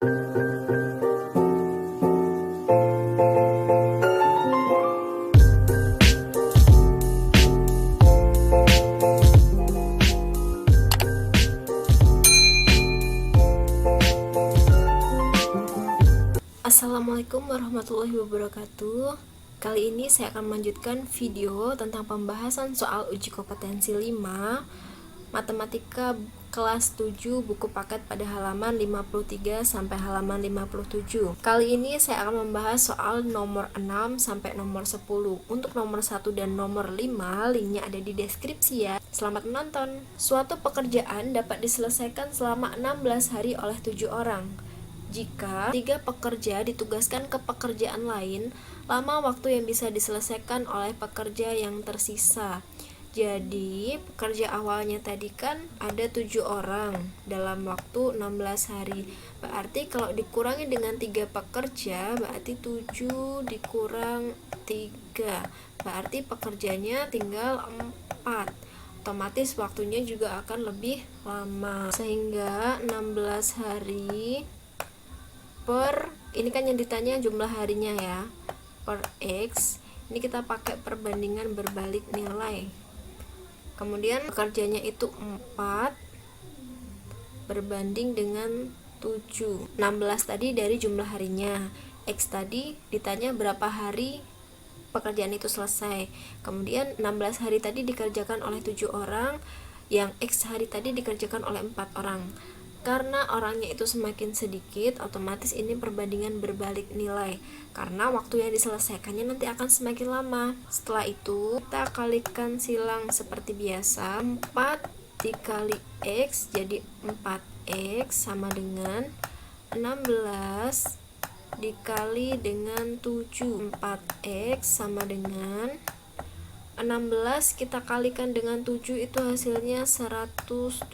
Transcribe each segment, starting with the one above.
Assalamualaikum warahmatullahi wabarakatuh. Kali ini saya akan melanjutkan video tentang pembahasan soal uji kompetensi 5 Matematika kelas 7 buku paket pada halaman 53 sampai halaman 57. Kali ini saya akan membahas soal nomor 6 sampai nomor 10. Untuk nomor 1 dan nomor 5, linknya ada di deskripsi ya. Selamat menonton. Suatu pekerjaan dapat diselesaikan selama 16 hari oleh 7 orang. Jika 3 pekerja ditugaskan ke pekerjaan lain, lama waktu yang bisa diselesaikan oleh pekerja yang tersisa. Jadi, pekerja awalnya tadi kan ada 7 orang dalam waktu 16 hari. Berarti kalau dikurangi dengan 3 pekerja, berarti 7 dikurang 3. Berarti pekerjanya tinggal 4. Otomatis waktunya juga akan lebih lama. Sehingga 16 hari per, ini kan yang ditanya jumlah harinya ya, per X, ini kita pakai perbandingan berbalik nilai. Kemudian pekerjanya itu 4 berbanding dengan 7. 16 tadi dari jumlah harinya, X tadi ditanya berapa hari pekerjaan itu selesai. Kemudian 16 hari tadi dikerjakan oleh 7 orang, yang X hari tadi dikerjakan oleh 4 orang. Karena orangnya itu semakin sedikit, otomatis ini perbandingan berbalik nilai. Karena waktu yang diselesaikannya nanti akan semakin lama. Setelah itu, kita kalikan silang seperti biasa. 4 dikali X jadi 4X sama dengan 16 dikali dengan 7. 4X sama dengan 16 kita kalikan dengan 7 itu hasilnya 112.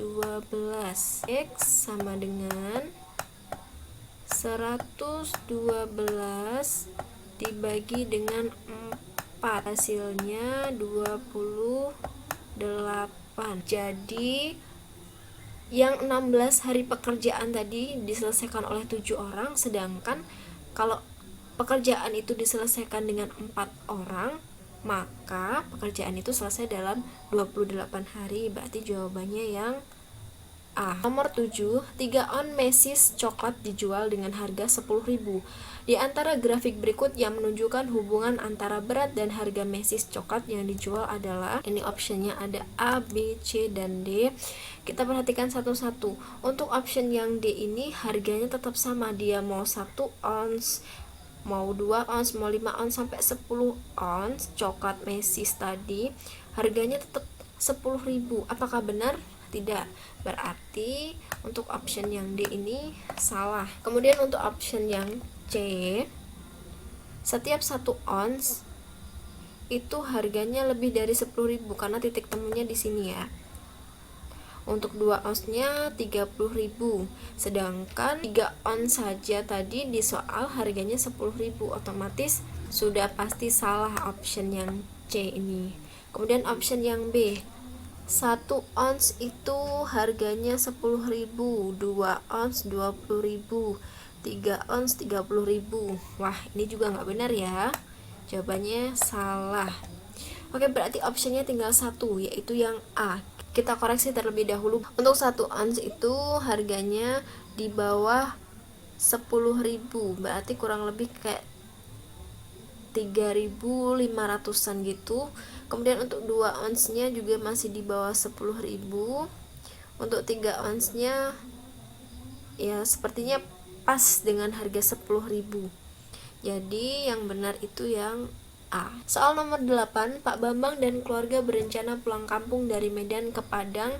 X sama dengan 112 dibagi dengan 4, hasilnya 28. Jadi yang 16 hari pekerjaan tadi diselesaikan oleh 7 orang, sedangkan kalau pekerjaan itu diselesaikan dengan 4 orang, maka pekerjaan itu selesai dalam 28 hari. Berarti jawabannya yang A. Nomor 7, 3 on mesis coklat dijual dengan harga 10.000. Di antara grafik berikut yang menunjukkan hubungan antara berat dan harga mesis coklat yang dijual adalah, ini optionnya ada A, B, C, dan D. Kita perhatikan satu-satu. Untuk option yang D ini harganya tetap sama, dia mau 1 ons, mau 2 ons, mau 5 ons, sampai 10 ons coklat mesis tadi harganya tetap 10.000. Apakah benar? Tidak. Berarti untuk option yang D ini salah. Kemudian untuk option yang C, setiap 1 ons itu harganya lebih dari 10.000 karena titik temunya di sini ya. Untuk 2 onsnya 30.000, sedangkan 3 ons saja tadi di soal harganya 10.000, otomatis sudah pasti salah option yang C ini. Kemudian option yang B, 1 ons itu harganya 10.000, 2 ons 20.000, 3 ons 30.000. Wah, ini juga nggak benar ya, jawabannya salah. Oke, berarti optionnya tinggal 1, yaitu yang A. Kita koreksi terlebih dahulu. Untuk 1 ons itu harganya di bawah 10.000, berarti kurang lebih kayak 3.500-an gitu. Kemudian untuk 2 onsnya juga masih di bawah 10.000. Untuk 3 onsnya ya sepertinya pas dengan harga 10.000. Jadi yang benar itu yang A. Soal nomor 8, Pak Bambang dan keluarga berencana pulang kampung dari Medan ke Padang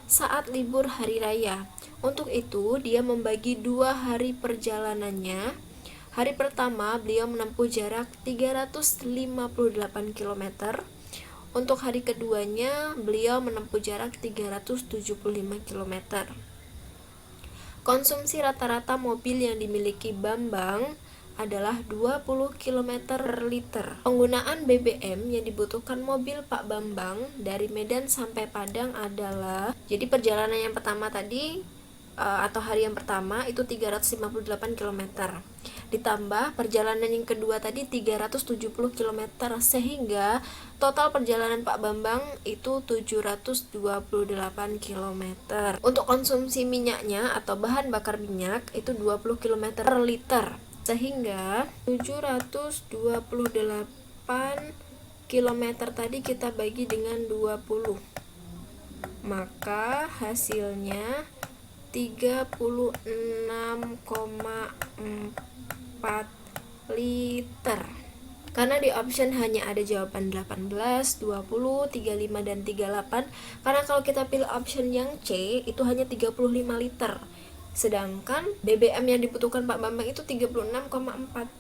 saat libur hari raya. Untuk itu, dia membagi 2 hari perjalanannya. Hari pertama, beliau menempuh jarak 358 km. Untuk hari keduanya, beliau menempuh jarak 375 km. Konsumsi rata-rata mobil yang dimiliki Bambang adalah 20 km per liter. Penggunaan BBM yang dibutuhkan mobil Pak Bambang dari Medan sampai Padang adalah, jadi perjalanan yang pertama tadi atau hari yang pertama itu 358 km. Ditambah perjalanan yang kedua tadi 370 km, sehingga total perjalanan Pak Bambang itu 728 km. Untuk konsumsi minyaknya atau bahan bakar minyak itu 20 km per liter, sehingga 728 km tadi kita bagi dengan 20, maka hasilnya 36,4 liter. Karena di option hanya ada jawaban 18, 20, 35, dan 38. Karena kalau kita pilih option yang C itu hanya 35 liter. Sedangkan BBM yang dibutuhkan Pak Bambang itu 36,4.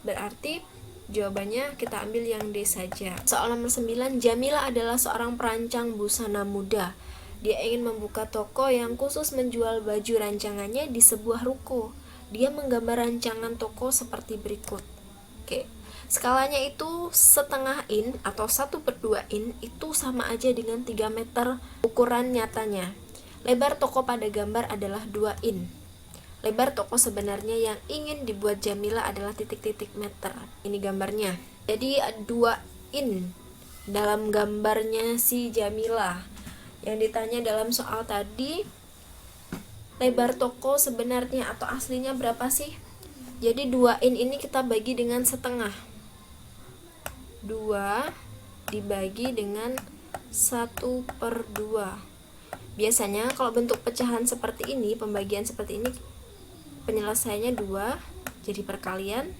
Berarti jawabannya kita ambil yang D saja. Soal nomor 9, Jamila adalah seorang perancang busana muda. Dia ingin membuka toko yang khusus menjual baju rancangannya di sebuah ruko. Dia menggambar rancangan toko seperti berikut. Oke. Skalanya itu setengah in atau 1/2 in itu sama aja dengan 3 meter ukuran nyatanya. Lebar toko pada gambar adalah 2 in. Lebar toko sebenarnya yang ingin dibuat Jamila adalah titik-titik meter. Ini gambarnya. Jadi 2 in dalam gambarnya si Jamila. Yang ditanya dalam soal tadi, lebar toko sebenarnya atau aslinya berapa sih? Jadi 2 in ini kita bagi dengan setengah. 2 dibagi dengan 1/2. Biasanya kalau bentuk pecahan seperti ini, pembagian seperti ini, penyelesaiannya 2, jadi perkalian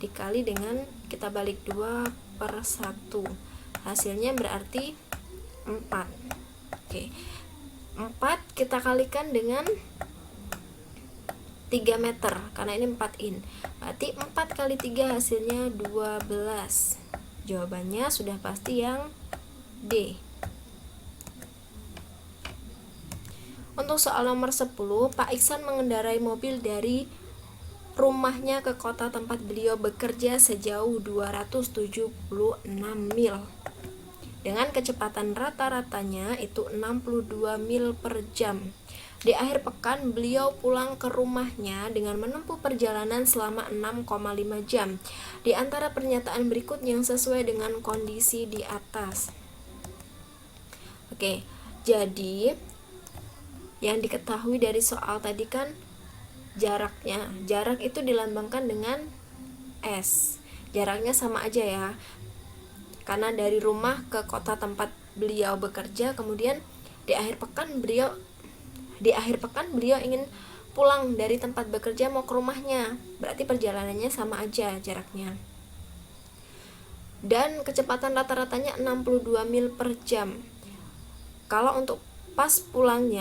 dikali dengan kita balik 2/1. Hasilnya berarti 4. Oke. 4 kita kalikan dengan 3 meter karena ini 4 in. Berarti 4 kali 3 hasilnya 12. Jawabannya sudah pasti yang D. Untuk soal nomor 10, Pak Iksan mengendarai mobil dari rumahnya ke kota tempat beliau bekerja sejauh 276 mil. Dengan kecepatan rata-ratanya itu 62 mil per jam. Di akhir pekan, beliau pulang ke rumahnya dengan menempuh perjalanan selama 6,5 jam. Di antara pernyataan berikut yang sesuai dengan kondisi di atas. Oke, jadi yang diketahui dari soal tadi kan jaraknya. Jarak itu dilambangkan dengan S. Jaraknya sama aja ya. Karena dari rumah ke kota tempat beliau bekerja, kemudian di akhir pekan beliau ingin pulang dari tempat bekerja mau ke rumahnya. Berarti perjalanannya sama aja jaraknya. Dan kecepatan rata-ratanya 62 mil per jam. Kalau untuk pas pulang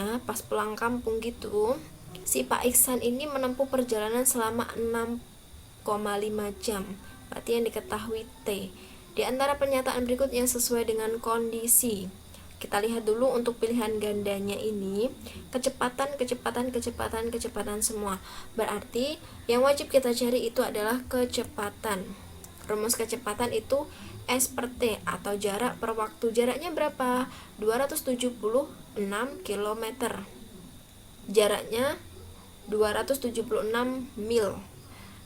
kampung gitu, si Pak Iksan ini menempuh perjalanan selama 6,5 jam. Berarti yang diketahui T. Di antara pernyataan berikut yang sesuai dengan kondisi. Kita lihat dulu untuk pilihan gandanya ini, kecepatan semua. Berarti yang wajib kita cari itu adalah kecepatan. Rumus kecepatan itu S per T atau jarak per waktu. Jaraknya berapa? 276 km. Jaraknya 276 mil.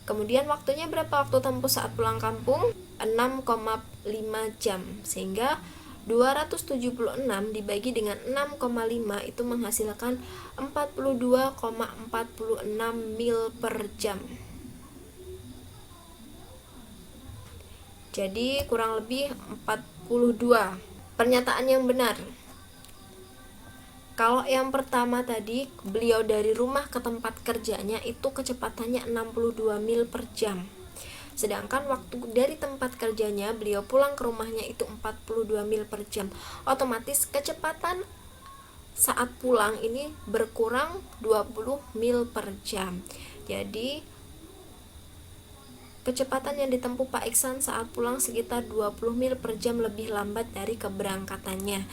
Kemudian waktunya berapa? Waktu tempuh saat pulang kampung 6,5 jam. Sehingga 276 dibagi dengan 6,5 itu menghasilkan 42,46 mil per jam. Jadi kurang lebih 42. Pernyataan yang benar. Kalau yang pertama tadi, beliau dari rumah ke tempat kerjanya itu kecepatannya 62 mil per jam. Sedangkan waktu dari tempat kerjanya beliau pulang ke rumahnya itu 42 mil per jam. Otomatis kecepatan saat pulang ini berkurang 20 mil per jam. Jadi kecepatan yang ditempuh Pak Iksan saat pulang sekitar 20 mil per jam lebih lambat dari keberangkatannya.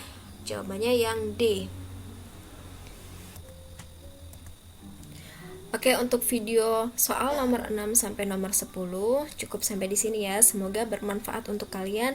Jawabannya yang D. Oke, untuk video soal nomor 6 sampai nomor 10 cukup sampai di sini ya. Semoga bermanfaat untuk kalian.